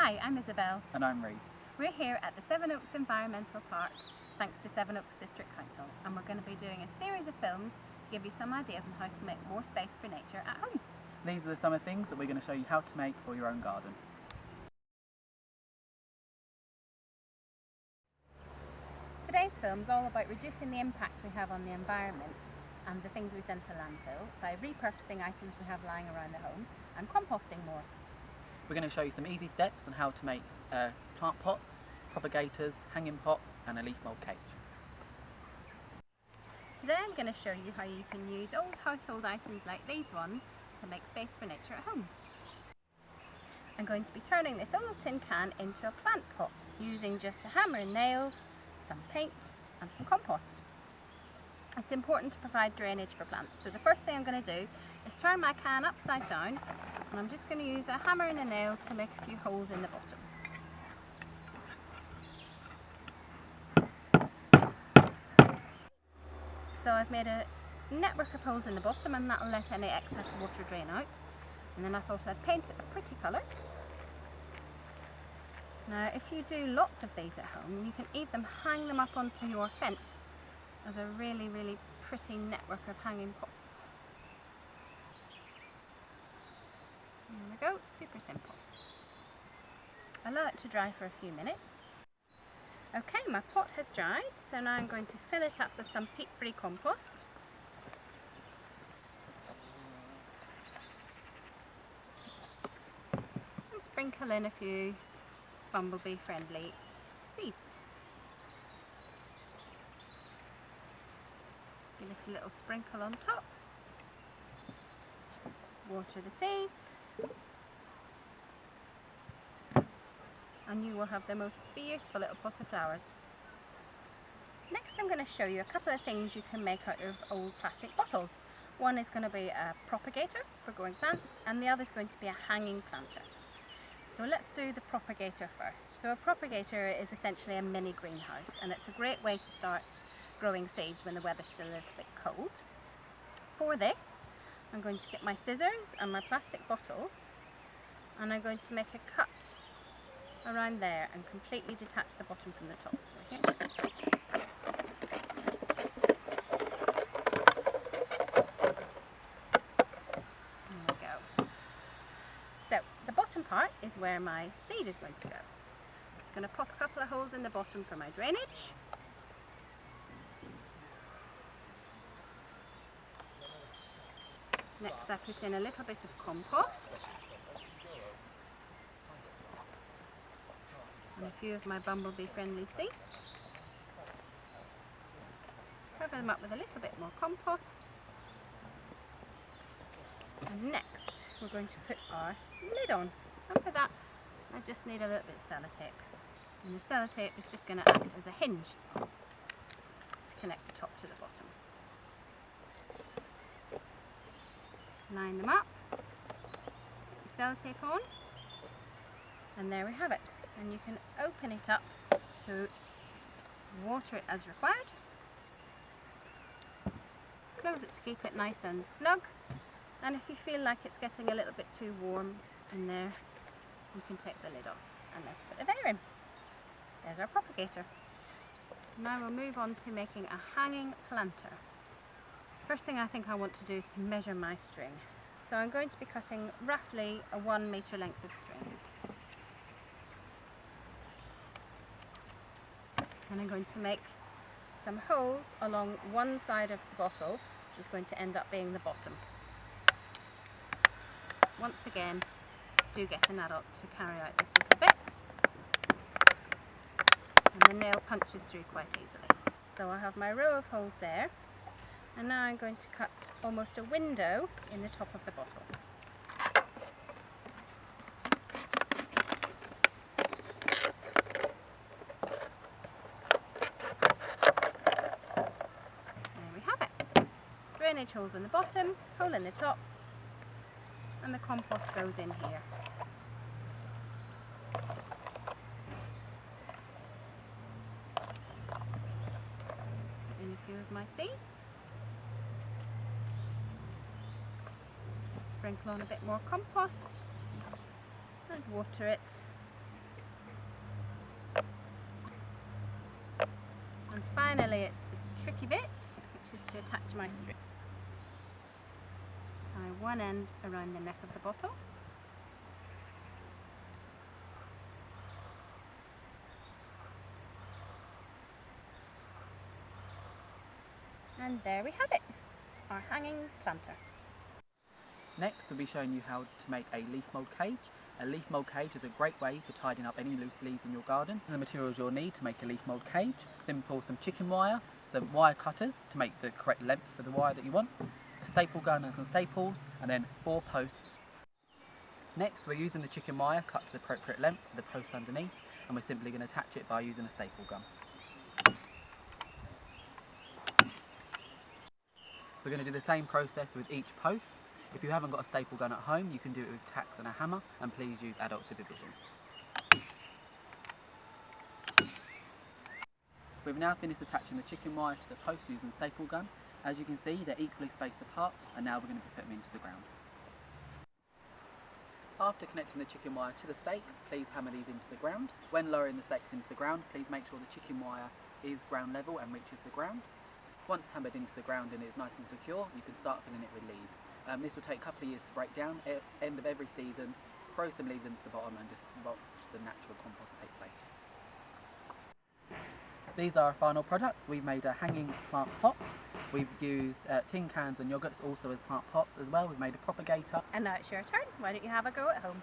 Hi, I'm Isabel. And I'm Reece. We're here at the Seven Oaks Environmental Park, thanks to Seven Oaks District Council, and we're going to be doing a series of films to give you some ideas on how to make more space for nature at home. These are the summer things that we're going to show you how to make for your own garden. Today's film is all about reducing the impact we have on the environment and the things we send to landfill by repurposing items we have lying around the home and composting more. We're going to show you some easy steps on how to make plant pots, propagators, hanging pots and a leaf mulcage. Today I'm going to show you how you can use old household items like these ones to make space for nature at home. I'm going to be turning this old tin can into a plant pot using just a hammer and nails, some paint and some compost. It's important to provide drainage for plants, so the first thing I'm going to do is turn my can upside down, and I'm just going to use a hammer and a nail to make a few holes in the bottom. So I've made a network of holes in the bottom, and that will let any excess water drain out. And then I thought I'd paint it a pretty colour. Now if you do lots of these at home, you can even hang them up onto your fence as a really pretty network of hanging pots. There we go, super simple. Allow it to dry for a few minutes. Okay, my pot has dried, so now I'm going to fill it up with some peat-free compost. And sprinkle in a few bumblebee-friendly seeds. Give it a little sprinkle on top. Water the seeds. And you will have the most beautiful little pot of flowers. Next I'm going to show you a couple of things you can make out of old plastic bottles. One is going to be a propagator for growing plants, and the other is going to be a hanging planter. So let's do the propagator first. So a propagator is essentially a mini greenhouse, and it's a great way to start growing seeds when the weather's still a little bit cold. For this, I'm going to get my scissors and my plastic bottle, and I'm going to make a cut around there and completely detach the bottom from the top. So here. There we go. So the bottom part is where my seed is going to go. I'm just going to pop a couple of holes in the bottom for my drainage. Next I put in a little bit of compost and a few of my bumblebee friendly seeds. Cover them up with a little bit more compost, and next we're going to put our lid on, and for that I just need a little bit of sellotape, and the sellotape is just going to act as a hinge to connect the top to the bottom. Line them up, put the sellotape on, and there we have it. And you can open it up to water it as required. Close it to keep it nice and snug, and if you feel like it's getting a little bit too warm in there, you can take the lid off and let a bit of air in. There's our propagator. Now we'll move on to making a hanging planter. First thing I think I want to do is to measure my string. So I'm going to be cutting roughly a 1 metre length of string. And I'm going to make some holes along one side of the bottle, which is going to end up being the bottom. Once again, do get an adult to carry out this little bit. And the nail punches through quite easily. So I have my row of holes there. And now I'm going to cut almost a window in the top of the bottle. There we have it. Drainage holes in the bottom, hole in the top, and the compost goes in here. Put in a few of my seeds. Sprinkle on a bit more compost and water it finally, it's the tricky bit, which is to attach my strip. Tie one end around the neck of the bottle. And there we have it, our hanging planter. Next we'll be showing you how to make a leaf mould cage. A leaf mould cage is a great way for tidying up any loose leaves in your garden. The materials you'll need to make a leaf mould cage: simple, some chicken wire, some wire cutters to make the correct length for the wire that you want, a staple gun and some staples, and then 4 posts. Next we're using the chicken wire cut to the appropriate length for the post underneath, and we're simply going to attach it by using a staple gun. We're going to do the same process with each post. If you haven't got a staple gun at home, you can do it with tacks and a hammer, and please use adult supervision. We've now finished attaching the chicken wire to the post using the staple gun. As you can see, they're equally spaced apart, and now we're going to put them into the ground. After connecting the chicken wire to the stakes, please hammer these into the ground. When lowering the stakes into the ground, please make sure the chicken wire is ground level and reaches the ground. Once hammered into the ground and it's nice and secure, you can start filling it with leaves. This will take a couple of years to break down. At the end of every season, throw some leaves into the bottom and just watch the natural compost take place. These are our final products. We've made a hanging plant pot. We've used tin cans and yogurts also as plant pots as well. We've made a propagator. And now it's your turn. Why don't you have a go at home?